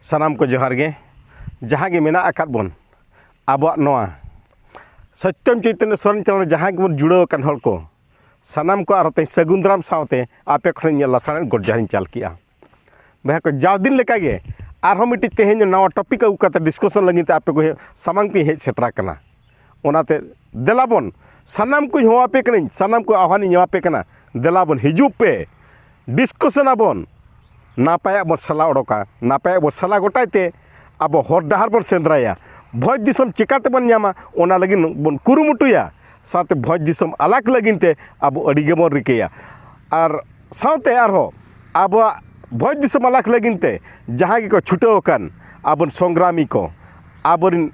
सानाम को जोहार गे जहाँ गे मेना आकाद बोन आबो नोआ सत्यम चैतन्य सोरेन चैनल जहाँ गे बोन जुड़ो कान हल को सानाम को आरो ते सगुंदराम सावते आपे खन लसाण गोड जहां चाल किया बहा को जाव दिन लेका गे आरो मिट्टी तेहेन नवा टॉपिक अगु कते डिस्कशन लगिते आपे को सामांग पे हेज सेटरा कना ओनाते देलाबन सानाम को होवापे कनिन सानाम को आह्वान होवापे कना देलाबन हिजू पे डिस्कशन आबन नापाय बन सला ओडोका नापाय बन सला गोटाइते अब हर डाहार बन सेंद्राया भोज दिसम चिकाते बन न्यामा ओना लगिन बन कुरुमुटुया साथे भोज दिसम अलग लगिनते अब अडिगे बन रिकेया और साथे आरो अब भोज दिसम अलग लगिनते जहाँ को छुटो कान आबन संग्रामी को आबरिन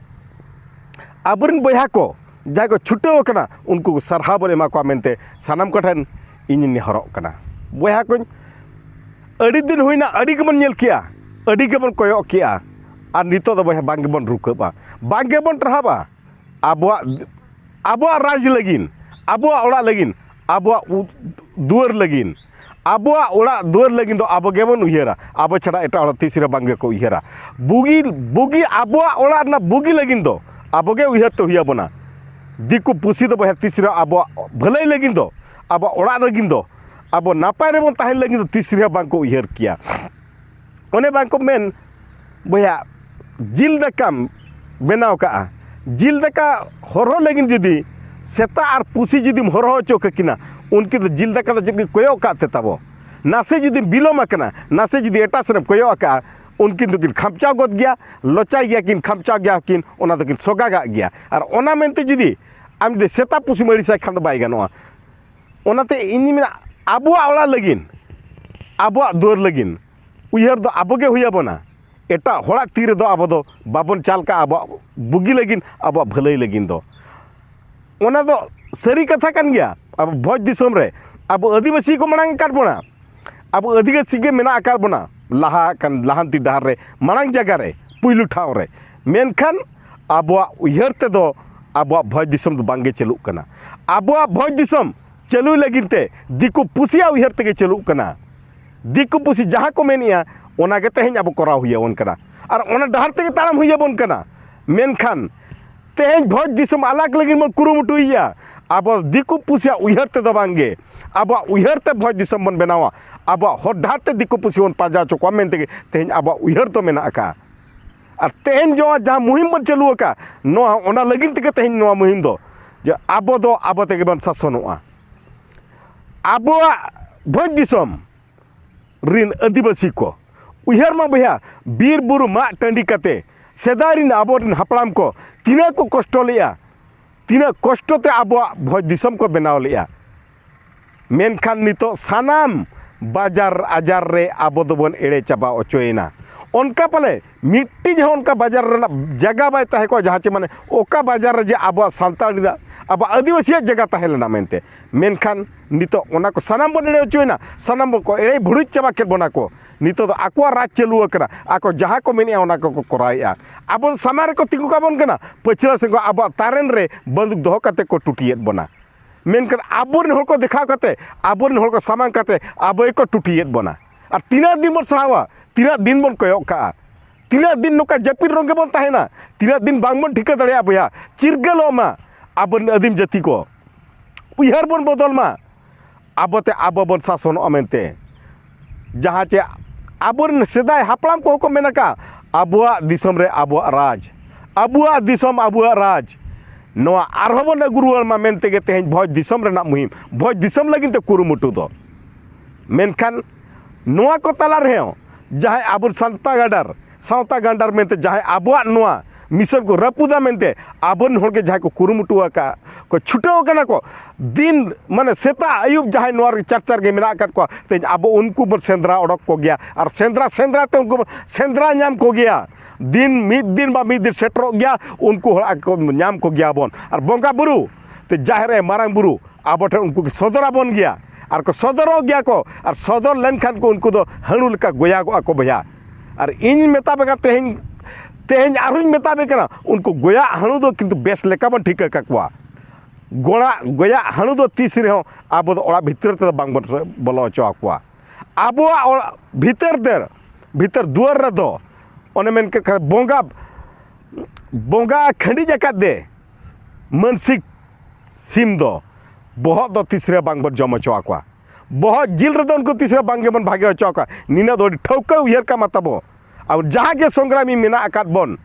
बया को जहाँ को छुटो कना उनको सरहा बन एमा को मेनते सानाम को ठन इन नेहरक कना बया को अड़ी दिन हुईना अड़ी गेबन नेल किया अड़ी गेबन कोयक किया और नितो दो बया बांगेबन रुकबा बांगेबन ट्रहाबा आबो राज लगिन आबो ओड़ा लगिन आबो दुआर लगिन आबो ओड़ा दुआर लगिन दो आबो गेबन उयहरा आबो छड़ा एटा ओड़ा तीसरे बांगे को उयहरा बुगी बुगी आबो ओड़ा ना बुगी लगिन दो आबो गे उयहर तो हुया बना दिकु पुसी दो बया तीसरे आबो भलाई लगिन दो आबो ओड़ा लगिन दो अब नापाय रे बन ताहेन लगिन दो तीसरे बांग को उयहर किया ओने बांग को मेन बया जिल दकाम बनाव का जिल दका हरो लगिन जुदी सेता और पुसी जुदी हरो चोक किना उनकी तो जिल दका जो कोयो काते तबो नासे जुदी बिलोम कना नासे जुदी एटा सने कोयो का उनकिन तो किन खामचा गद गया लोचा गया किन खामचा गया किन ओना तो किन सोगा गया और ओना मेनते जुदी आम दे सेता पुसी मड़ी साय खान बाय गनोआ ओनाते इनि मेना आबुआ ओड़ा लगिन आबुआ दुआर लगिन उयहर दो आबोगे हुया बना एटा होड़ा तीर दो आबो दो बाबन चाल का आबो बुगी लगिन आबो भलाई लगिन दो ओना दो सरी कथा कान गया अब भोज दिसम रे अब आदिवासी को मनांग काट बोना अब आदिवासी के मेना आकार बोना लाहा कान लाहांती डाहर रे मनांग जगह रे पुइलु ठाव रे मेनखान आबो उयहर ते दो आबो भोज दिसम दो बांगे चलुक कना आबो भोज दिसम चलु लगिनते दिकु पुसिया उयहर तेगे चलुक कना दिकु पुसी जहाँ को मेनिया ओना के तेहेन अब कराव हुया बन कना और ओना डहार तेगे ताड़म हुया बन कना मेनखान तेहेन भोज दिसम अलग लगिन मन कुरुमुटुइया अब दिकु पुसिया उयहर ते दो बांगे अब उयहर ते भोज दिसम बन बनावा अब हर डहार ते दिकु पुसी बन पाजा चोकवा मेन तेगे तेहेन अब उयहर तो मेना का और तेहेन जो जहाँ मुहिम बन चलु का नोआ ओना लगिन तेगे तेहेन नोआ मुहिम दो जे आबो तेगे बन शासनोआ आबो भोज दिसम रिन आदिवासी को उयहर मा बया बीर बुरु मा टंडी कते सेदारिन आबोरिन हापड़ाम को तीना को कष्ट लिया तीना कष्टते आबो भोज दिसम को बनाव लिया मेनखान नितो सानाम बाजार आजार रे आबो दोबन एड़े चाबा ओचोयना उनका पले मिट्टी जो उनका बाजार रना जगह बाय ताहे को जहाँ चे माने ओका बाजार जे आबो सानताड़ी अब आदिवासी जगह ताहे लेना मेनते मेनखान नितो ओना को सानाम बन एड़े ओचोयना सानाम को एड़े भुड़ुच चाबा के बना को नितो आको राज चलू करा आको जहाँ को मेनिया ओना को कराया अब सामारे को तिगु का बन कना पछला से को अब तारेन रे बंदूक दोह कते को टुटियत बना मेनखान आबोरिन हर को देखा कते आबोरिन हर को सामान कते आबो को टुटियत बना और तीना दिन बन सहावा तीना दिन बन कोयो का तीना दिन नोका जपिर रंगे बन ताहेना तीना दिन बांग बन ठिका दड़िया बया चिरगलो मा आबोरिन आदिम जाति को उयहर बन बदल मा आबोते आबो बन शासन अमेनते जहाँ चे आबोरिन सेदाय हापड़ाम को मेना का आबुआ दिसम रे आबुआ राज आबुआ दिसम आबुआ राज नोआ आरहबन अगुरुआल मा मेनते गे तेहेन भोज दिसम रेना मुहिम भोज दिसम लगिन ते कुरुमुटु दो मेनखान नोआ को तला रहे जहाँ आबुर सावता गांडार मेनते जहाँ आबुआ नोआ मिशन को रपुदा मेनते आबोन होड़ के जहाँ को कुरुमुटुआ का को छुटाव कना को दिन माने सेता आयुब जहाँ नोर चार गे मेना कर को ते आबो उनको बर सेंद्रा ओडक को गया और सेंद्रा ते उनको सेंद्रा नाम को गया दिन मिद दिन सेटरो गया उनको को नाम को गया बन और बंगा बुरु ते जाहरे मारांग बुरु आबो ठे उनको सदरा बन गया और को सदरो गया को और सदर लेनखान को उनको दो हणु लेका गोया को भैया और इन मेताबे तेहेन तेहेन आरुन मेताबे कना उनको गोया हणु दो किंतु बेस लेका बन ठीक का गोया हणु दो तीस रे आबो दो ओड़ा भीतर ते बांग बोलो चो आबो भीतर दुआर रे दो ओने मेन के बोंगा बोंगा खंडी जकात दे मानसिक सिम दो बहुत दो तीसरे बांग बन जम हचो आकोआ बहुत जिल रे उनको तीसरे बांगे बन भागे हचो आकोआ निना दो ठौका उयहर का मतबो अब जहाँ के संग्रामी मेना आकात बन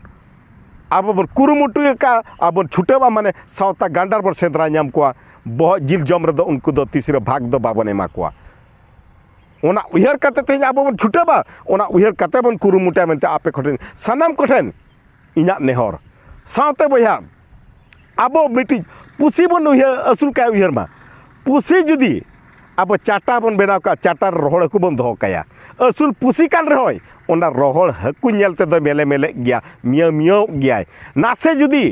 अब बन कुरुमुटु का अब छुटेबा माने सावता गांडार बन सेंद्रा नाम कोआ बहुत जिल जम रे उनको दो तीसरे भाग दो बाबन एमा कोआ ओना उयहर कते तेज अब बन छुटेबा ओना उयहर कते बन कुरुमुटा मेनते आपे कोठेन सनाम कोठेन इना नेहर सावते बया अब मिटी पुसी बन उयहर असुल का उयहर मा पुसी जुदी अब चाटा बन बेनाव का चाटा रोहड़ को बन दो काया असुल पुसी कान रहोय ओना रोहड़ हकु नेलते दो मेले मेले गया मिया मिया गया नासे जुदी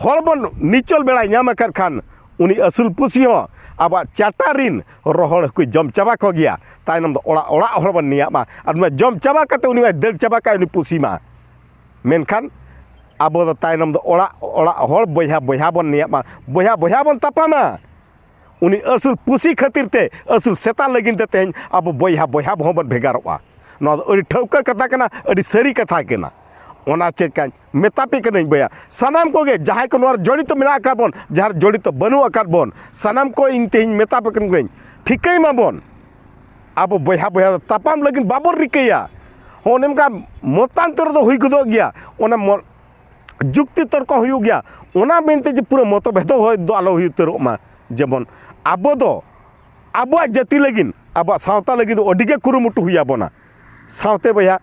हर बन निचल बेड़ा नाम कर खान उनी असुल पुसी हो अब चाटा रिन रोहड़ को जम चाबा को गया तायनम दो ओड़ा ओड़ा हर बन निया मा और जम चाबा कते उनी दल चाबा का उनी पुसी मा मेनखान अब दो तायनम दो ओड़ा ओड़ा हर बया बया बन निया मा बया बया बन तपामा उनी असुल पुसी खातिर ते असुल सेता लगिन ते तेन अब बया बया बन भेगारोआ न ठौका कथा कना अड़ी सरी कथा केना ओना चेक मेतापे कने बया सनाम को गे जहां को नोर जड़ित मेना आकार बन जहां जड़ित बनु आकार बन सनाम को इन तेन मेतापे कने ठीकई मा बन अब बया बया तापाम लगिन बाबर रिकैया होनेम का मतांतर दो हुई गदो गया ओना जुक्ति तर्क हुई गया ओना मेनते जे पूरा मतभेद होय दो आलो हुई तरो मा जेमन अब दो अब जाति लगिन अब सावता लगिन अडिगे कुरुमुटु हुई आबोना सावते बया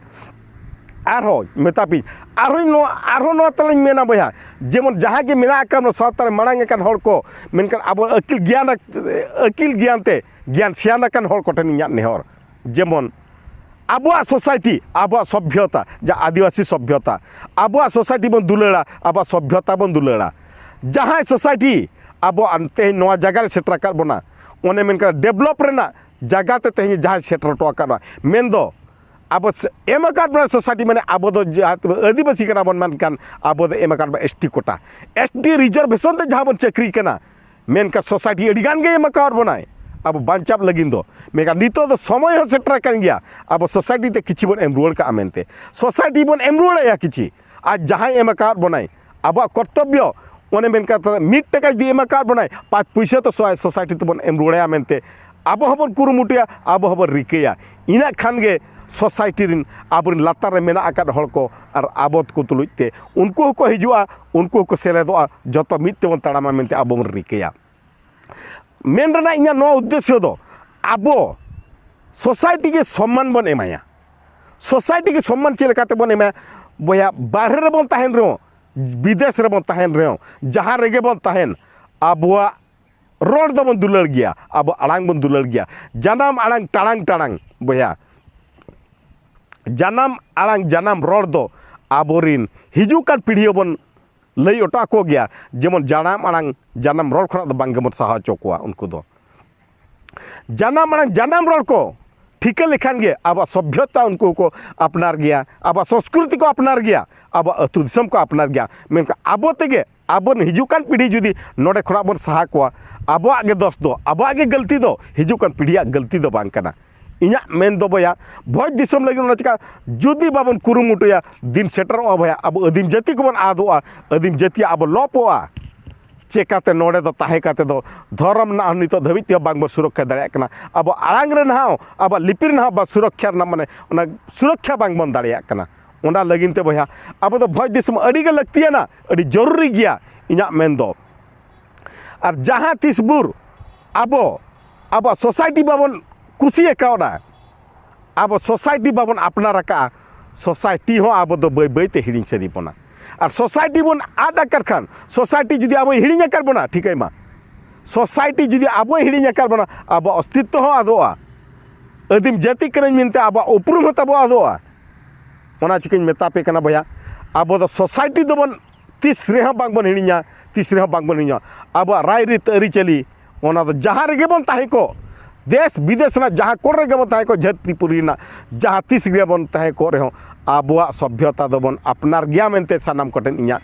आरो मेतापी आरो नो तलኝ मेना बया जेमन जहां के मेना आकार सावता मांग एकान हर को मेनकान अब अकिल ज्ञान ते ज्ञान सियान आकान हर कोठेन इᱧᱟᱜ नेहर जेमन अब सोसाइटी अब सभ्यता जा आदिवासी सभ्यता अब सोसाइटी बन दुलड़ा अब सभ्यता बन दुलड़ा जहां सोसाइटी अब तेज नवा जगह सेटर कर बना ओने मेनका डेवलप रेना जगह ते तेज जहां सेटर टो कर मेन दो अब एम बना सोसाइटी माने अब दो आदिवासी कना बन मानकान अब दो एम एसटी कोटा एसटी रिजर्वेशन ते जहां बन चक्री कना मेनका सोसाइटी अडिगान गे एम बनाए अब बांचाब लगिन दो मेका नितो दो समय हो सेटर कर गया अब सोसाइटी ते किछि बन एम रुआड़ का मेनते सोसाइटी बन एम रुआड़या किछि आज जहां एम बनाए अब कर्तव्य ओने मेनका मिट टका दी एम बनाए 5 पैसा तो सोसाइटी तो बन एम रुआड़या मेनते अब हबन कुरुमुटिया अब हबन रिकेया इना खान गे सोसाइटी रिन अब लातार मेना आकाद हड़ को और आबद को तुलुजते उनको को हिजुआ उनको को सेलेदोआ जतो मिटते बन तड़ामा मेनते अब बन रिकेया मेन रना इना नो उद्देश्य दो अब सोसाइटी के सम्मान बन एमाया सोसाइटी के सम्मान चेलकाते बन एमाया बया बाहर रे बन ताहेन रे विदेश रे बन ताहेन रे जहां रेगे बन ताहेन अबवा रोड दो बन दुलड़ गया अब आड़ांग बन दुलड़ गया जनाम आड़ांग टाड़ांग टाड़ांग बया जनाम आड़ांग जनाम रोड दो आबोरिन हिजुकान पीढ़ी बन लई ओटा को गया जेमन जनाम आड़ांग जनाम रोड खना दो बांगे बन सहा चोकोआ उनको दो जनाम आड़ांग जनाम रोड को ठीके लेखान गे अब सभ्यता उनको को अपनार गया अब संस्कृति को अपनार गया अब अतु दिसम को अपनार गया मेनका अब तेगे अब हिजुकान पीढ़ी जुदी नोडे खना बन सहा को अब आगे दोष दो अब आगे गलती दो हिजुकान पीढ़िया गलती दो बांग कना इना मेन दो बया भोज दिसम लगी ना चिका जुदी बाबन कुरुमुटुया दिन सेटरोआ भया अब अदिम जाति को बन आदोआ अदिम जाति अब लोपोआ चेकाते नोडे दो ताहे काते दो धर्म ना नितो धबित बांग सुरक्षा दाड़े कना अब आड़ांग रे ना अब लिपिर ना बा सुरक्षा ना माने ओना सुरक्षा बांग बन दाड़े कना ओना लगिनते भया अब दो भोज दिसम अड़ी गे लगतिया ना अड़ी जरूरी गया इना मेन दो और जहां तिसबुर अब सोसाइटी बाबन कुसी कावना अब सोसाइटी बाबन अपनार का सोसाइटी हो अब दो बै बैते हिड़िंग सरी बना और सोसाइटी बन आदा कर खान सोसाइटी जुदी अब हिड़िंग कर बना ठीक है मा सोसाइटी जुदी अब हिड़िंग कर बना अब अस्तित्व हो आदोआ अदिम जाति करन मिनते अब उपरुम तब आदोआ ओना चिकन मेतापे कना भया अब दो सोसाइटी दो बन तीस रे बांग बन हिड़िंगा तीस रे बांग बन हिड़िंगा अब राय रीत अरिचली ओना दो जहां रेगे बन ताहे को देश विदेश ना जहाँ को रेगे बन ताहे को धरतीपुरी ना जहाँ तीस गे बन ताहे को रे अब सभ्यता दो बन अपनार गया मेनते सानाम कोटेन इña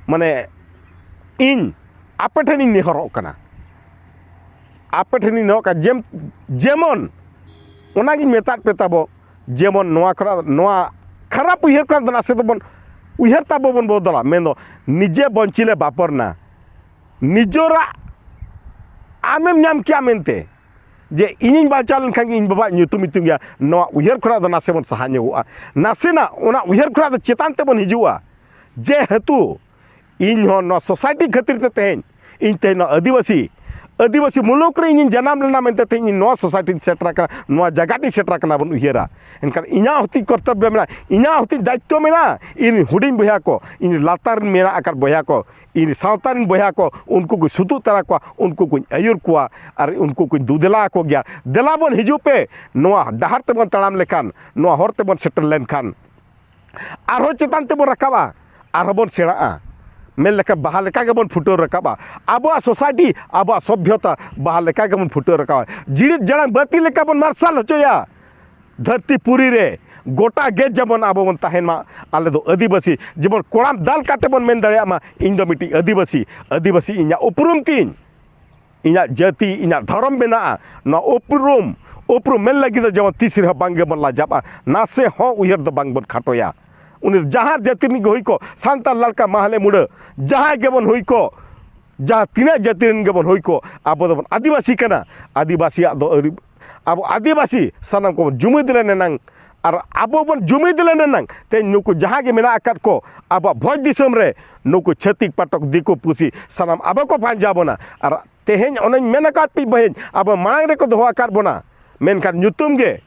माने इन आपे ठेनी नेहरो कना आपे ठेनी नेहरो का जेमन ओनागी मेताट पे ताबो जेमन नोआ खरा नोआ खराब उयहर खराब नासे तो बन उयहर ताबो बन बदला मेनो निजे बंचिले बापरना निजोरा आमेम नाम क्या मेनते जे इन बाचा लेनखान इन बाबा ᱧᱩᱛᱩᱢ गया नवा उयहर खरा द नासे बन सहा ᱧᱚᱜᱚᱜᱼᱟ नासेना ओना उयहर खरा द चेतान ते बन हिजुआ जे हेतु इन हो नो सोसाइटी खातिर ते तेन इन ते नो आदिवासी मुलुक रे इन जनाम लेना मेनते ते इन नो सोसाइटी सेटरा का नो जगाटी सेटरा का बन उयहरा एनखान इना हती कर्तव्य मेना इना हती दायित्व मेना इन हुडिंग बया को इन लातार मेना आकार बया को इन सावतारिन बया को उनको को सुतु तरा को उनको को आयुर को और उनको को दुदला को गया देला बन हिजु पे नोआ डहार ते बन तड़ाम लेखान नोआ हर ते बन सेटल लेनखान आरो चेतान ते बन रकाबा आरो बन सेड़ा मेन लेका बाहा लेका के बन फुटो रकाबा आबो सोसाइटी आबो सभ्यता बाहा लेका के बन फुटो रकाबा जिरित जड़ा बत्ती लेका बन मार्शल होचोया धरती पुरी रे गोटा गे जमन आबो बन ताहेन मा आले दो आदिवासी जमन कोड़ाम दाल काटे बन मेन दाड़े मा इन दो मिटी आदिवासी इना उपरुम तीन इना जाति इना धर्म मेना न उपरुम मेन लगी दो जमन तीसरे बांगे बन लाजाबा नासे हो उयहर दो बांग बन खाटोया उन जहाँ जातिरनी हुई को सान्ताल लड़का माहले मुड़ जहाँ गेबन हुई को जहाँ तीना जातिरन गेबन हुई को आबो दो आदिवासी कना आदिवासी दो अब आदिवासी सनम को जुमिद लेने नंग और आबो बन जुमिद लेने नंग ते नुकु जहाँ के मेना आकात को अब भोज दिसम रे नुकु छतिक पाटक दिको पुसी सनम आबो को पांजाबोना और तेहेन ओनन मेना काट पी बहेन अब मांग रे को दोहा काट बोना मेन का नुतुम गे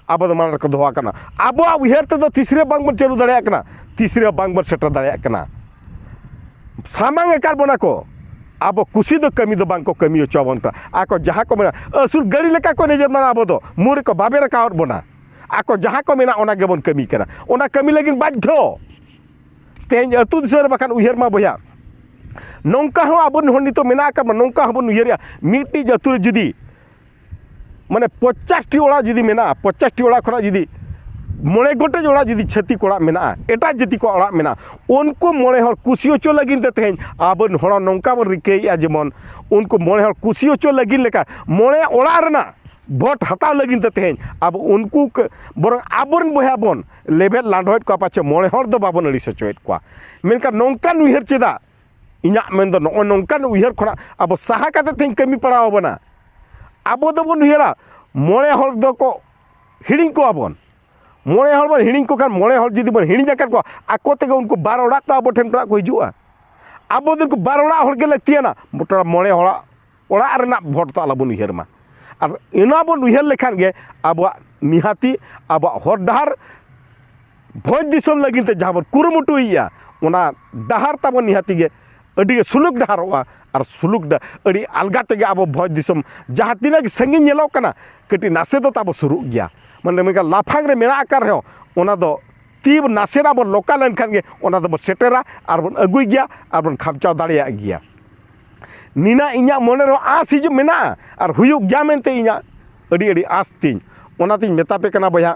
अब दो मांग रे को दोहा कना आबो उयहर ते दो तीसरे बांग बन चलू दाड़े कना तीसरे बांग बन सेटर दाड़े कना सामांग काट बोना को अब कुसी दो कमी दो बांग को कमी चौबन का आको जहाँ को मेना असुर गड़ी लेका को नजर माना अब दो मुरे को बाबे रखा और बोना आको जहाँ को मेना ओना गेबन कमी कना ओना कमी लगिन बाध्य तेज अतु दिसर बखान उयहर मा बया नौका हो अब नितो मेना का नौका हबन उयहरिया मिट्टी अतु जुदी माने 50 टी ओड़ा जुदी मेना 50 टी ओड़ा खरा जुदी मोड़े गोटे जोड़ा जुदी छती कोड़ा मेना एटा जाति को ओड़ा मेना उनको मोड़े हर कुसी ओचो लगिन ते तेज अब हड़ नौका बन रिकेया जेमन उनको मोड़े हर कुसी ओचो लगिन लेका मोड़े ओड़ा रना भोट हताव लगिन ते तेज अब उनको बर आबन बया बन लेबेल लांडोट को पाचे मोड़े हर दो बाबन अड़ी सचोएट को मेनका नौकान उयहर चेदा इना मेन दो नौकान उयहर खड़ा अब साहा काते तेज कमी पड़ाव बना अब दो बन उयहरा मोड़े हर दो को हिड़िंग को आबन मोड़े हर बन हिड़िंग को खान मोड़े हर जुदी बन हिड़िंग जाकर को आको तेगे उनको 12 ओड़ा तो अब ठेन को हिजुआ अब उनको 12 ओड़ा हर के लगतिया ना मोटा मोड़े हड़ा ओड़ा रेना भोट तो आलाबन उयहर मा और इना बन उयहर लेखान गे अब निहाती अब हर डहार भोज दिसम लगिन ते जहाँ बन कुरुमुटुइया ओना डहार ताबन निहाती गे अड़ी सुलुक डहारोआ और सुलुक अड़ी अलगा तेगे अब भोज दिसम जहाँ तीना संगीन नेलो कना कटी नासे दो ताबो सुरुक गया माने मेका लाफांग रे मेना आकार हो ओना दो तीब नासेरा बन लोका लेनखान गे ओना दो सेटेरा और बन अगुई गया और बन खामचाव दाड़िया गया नीना इना मने रो आस हिजु मेना और हुयुक गया मेनते इना अड़ी आस तीन ओना तीन मेतापे कना बया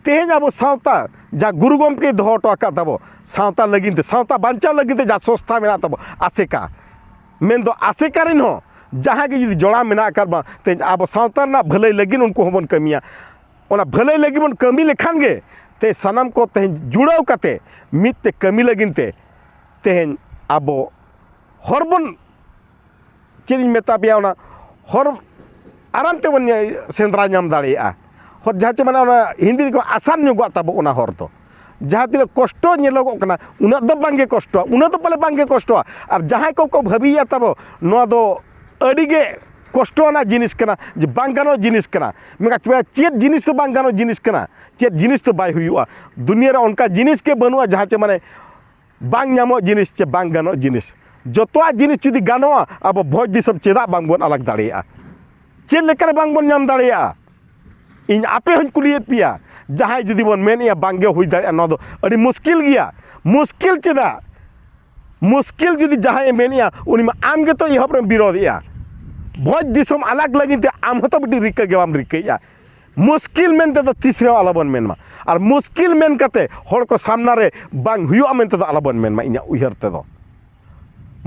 तेज अब सावता जा गुरु गमके दोहो हटो आका तबो सावता लगिन ते सावता बांचा लगिन ते जा संस्था मेना तबो आसेका मेन दो आसेका रिन हो जहाँ के जुदी जोड़ा मेना कर बा ते अब सावता ना भलाई लगिन उनको होबन कमिया ओना भलाई लगी बन कमी लेखान गे ते सनम को ते जुड़ाव कते मित ते कमी लगिन ते तेन अब हरबन चेरिन मेता पिया ओना हर आराम ते बन सेंद्रा नाम दाड़िया हर जहाँ चे माने हिंदी को आसान नुगो तब ओना हर तो जहाँ तीन कष्ट नेलोगो कना उना दो बांगे कष्ट उना तो पले बांगे कष्ट और जहाँ को भाबिया तब नोआ दो अड़ीगे कष्टना जिनिस कना जे बांगानो जिनिस कना मेका चेत जिनिस तो बांगानो जिनिस कना चेत जिनिस तो बाय हुआ दुनिया रे उनका जिनिस के बनुआ जहाँ चे माने बांग नामो जिनिस चे बांगानो जिनिस जोतोआ जिनिस जुदी गानोआ अब भोज दिसम चेदा बांग बन अलग दाड़िया चेद लेकर बांग बन नाम दाड़िया इन आपे हन कुलियत पिया जहाँ जुदी बन मेनिया बांगे हुई दाड़िया न दो अड़ी मुश्किल गया मुश्किल चेदा मुश्किल जुदी जहाँ मेनिया उनी में आम के तो यह विरोधिया भोज दिसम अलग लगी ते आम तो बिटी रिका के बाम रिकैया मुश्किल मेनते तो तीसरे आलाबन मेनमा और मुश्किल मेन कते हर को सामना रे बांग हुआ मेनते तो आलाबन मेनमा इना उयहर ते दो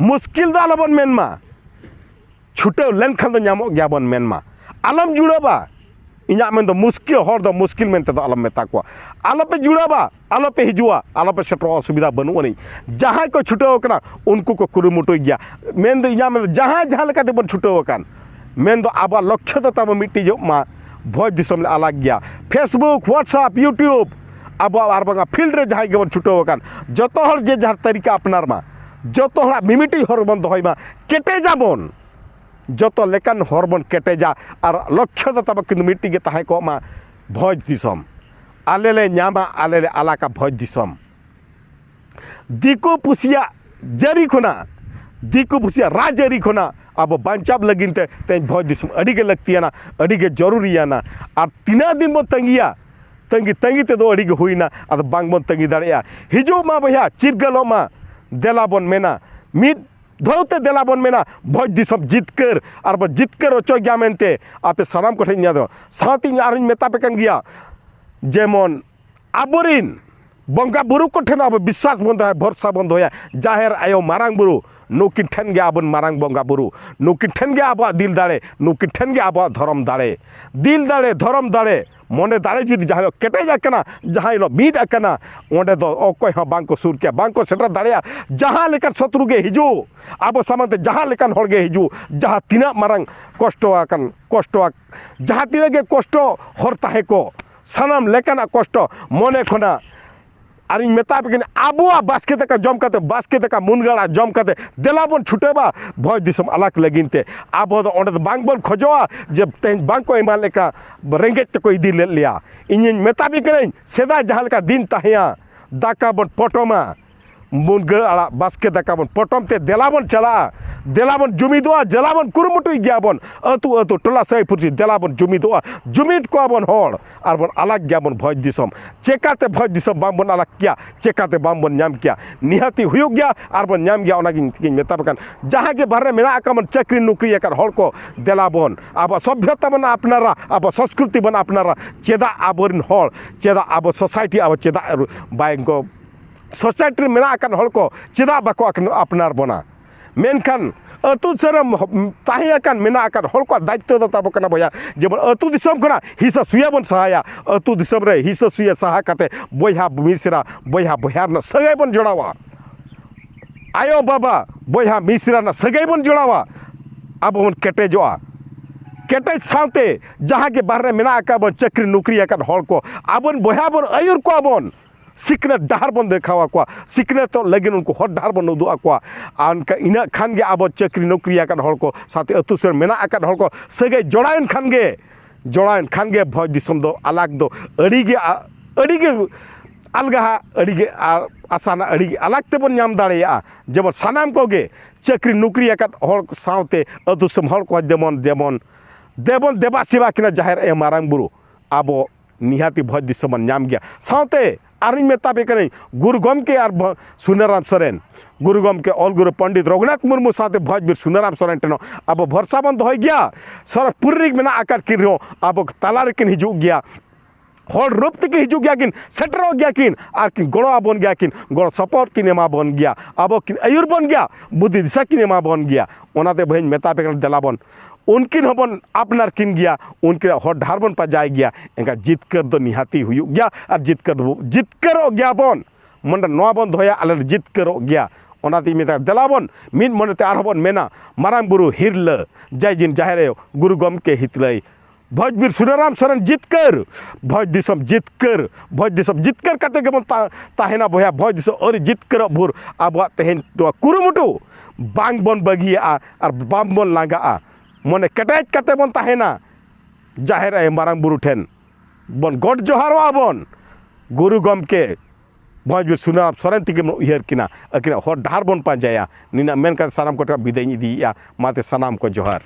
मुश्किल दो आलाबन मेनमा छुटे लेनखान दो नामो गयाबन मेनमा आलम जुड़ाबा इन्या में मुश्किल हर दो मुश्किल में आलम मेता को आलोपे जुड़ावा आलोपे हिजुआ आलोपे सेटर असुविधा बनू नहीं जहाँ को छुटाव कना उनको को कुरुमुटु गया मेन दो इन्या में जहाँ जहाँ लेका बन छुटाव कान मेन दो आबा लक्ष्य दो तब मिट्टी जो मा भोज दिसम ले अलग गया फेसबुक व्हाट्सएप यूट्यूब अब आर बांगा फील्ड रे जहाँ के बन छुटाव कान जतो हर जे जहाँ तरीका अपनार मा जतो हड़ा मिमिटी हर बन दोहई मा केटेजा बन जतो लेकान हरबन केटेजा और लक्ष्य दो तब किन्तु मिट्टी के तहाय को मा भोज दिसम आले ले न्यामा आले ले आलाका भोज दिसम दिको पुसिया जरी खुना दिको पुसिया राजरी खुना अब बांचाब लगिनते ते भोज दिसम अड़ी के लगतियाना अड़ी के जरूरीयाना और तीना दिन बन तंगिया तंगी तंगी ते दो अड़ी के हुईना अद बांग बन तंगी दाड़िया हिजो मा भैया चिरगलो मा देलाबन मेना मिट धोते देलाबन मेना भोज दिसम जितकर और जितकर ओचो गया मेनते आपे सानाम को ठेन दो साथी आरिन मेता पे कन गया जेमन आबोरिन बंगा बुरु को ठेन अब विश्वास बंद है भरोसा बंद होया जाहेर आयो मारांग बुरु नुकिन ठेन गया आबन मारांग बंगा बुरु नुकिन ठेन गया आबा दिल दाड़े नुकिन ठेन गया आबा धर्म दाड़े दिल दाड़े धर्म दाड़े मने दाड़े जुदी जहाँ केटेज आकना जहाँ लो मीड आकना ओंडे दो अकोय हाँ बांको सुर किया बांको सेटर दाड़िया जहाँ लेकर शत्रु के हिजू अब सामंते जहाँ लेकर हड़ के हिजू जहाँ तीना मारंग कष्ट आकन कष्ट जहाँ तीना के कष्ट हर ताहे को सानाम लेकना कष्ट मने खना और इन मेता पे आबुआ बास्के तक जम करते बास्के तक मुनगड़ा जम करते देलाबन छुटेबा भोज दिसम अलग लगिनते आबो दो ओंडे बांग बन खोजोआ जब तेन बांग को इमान लेका रेंगेज तक इदी ले लिया इन मेता भी करें सेदा जहाँ का दिन ताहिया दाका बन पटोमा मुनगड़ा बास्के दाका बन पटोम ते देलाबन चला देलाबन जुमिदोआ जलाबन कुरुमुटु गयाबन अतु अतु टोला सही फुसी देलाबन जुमिदोआ जुमिद को बन हड़ और बन अलग गयाबन भोज दिसम चेकाते भोज दिसम बांग बन अलग किया चेकाते बांग बन नाम किया निहाती हुयो गया और बन नाम गया ओनागिन मेता बकन जहाँ के बारे मेना आकामन चक्री नौकरी एकर हड़ को देलाबन अब सभ्यता बन अपनारा अब संस्कृति बन अपनारा चेदा आबोरिन हड़ चेदा अब सोसाइटी अब चेदा बाइंग को सोसाइटी मेना आकान हड़ को चेदा बाको अपनार बना मेनखान अतु सरम ताहियाकान मेना आकान हड़ को दायित्व दो ताबो कना बया जेबन अतु दिसम कना हिस्सा सुया बन सहाया अतु दिसम रे हिस्सा सुया सहा काते बया मिश्रा बया बयार न सगाई बन जोड़ावा आयो बाबा बया मिश्रा न सगाई बन जोड़ावा अब बन केटेजोआ केटेज सावते जहाँ के बाहर मेना आका बन चक्री नौकरी आकान हड़ को आबन बया बन आयुर को आबन सिकने डहार बन देखावा को सिकने तो लगिन उनको हर डहार बन उदुआ को उनका इना खान के अब चक्री नौकरी आकान हड़ को साथे अतु सर मेना आकान हड़ को सगे जोड़ायन खान गे भोज दिसम दो अलग दो अड़ीगे अलगा अड़ीगे आसाना अड़ीगे अलग ते बन नाम दाड़ेया जेमन सानाम कोगे चक्री नौकरी आकान हड़ सावते अतु सम हड़ को जेमन जेमन देबन देबा सेवा किना जाहेर ए मारांग बुरु आबो निहाती भोज दिसम नाम गया सावते आरिन मेता पे करें गुरु गमके और सुनाराम सोरेन गुरु गमके ऑल गुरु पंडित रघुनाथ मुर्मू साथे भोज बीर सुनाराम सोरेन टेनो अब भरसा बंद हो गया सर पुर्री मेना आकार किन रहो अब तालारे किन हिजू गया हर रूप तक हिजू गया किन सेटर हो गया किन और किन गड़ो बन गया किन गड़ो सपोर्ट किन एमा बन गया अब किन आयुर बन गया बुद्धि दिशा किन एमा बन गया ओनाते बहन मेता पे देलाबन उनकिन हबन अपनार किन गया उनके हर ढार बन पा जाए गया इनका जितकर दो निहाती हुई गया और जितकर हो गया बन मन नवा बन धोया अल जितकर हो गया ओनाती मेता देलाबन मिन मनते आर हबन मेना मारांग बुरु हिरल जय जिन जाहेर गुरु गमके हितलई भोज बीर सुनाराम सोरेन जितकर भोज दिसम जितकर कते के ताहेना बया भोज दिसम और जितकर भुर अब तेहन कुरुमुटु बांग बन बगिया और बाम बन लागा मने केटेज कते बन ताहेना जाहेर मारांग बुरु ठेन बन गड जोहारोआ बन गुरु गमके भोज बीर सुनाराम सोरेन तिगे उयहर किना अकिना हर डाहर बन पांजाया निना मेन का सानाम को बिदाय इदिया माते सानाम को जोहार।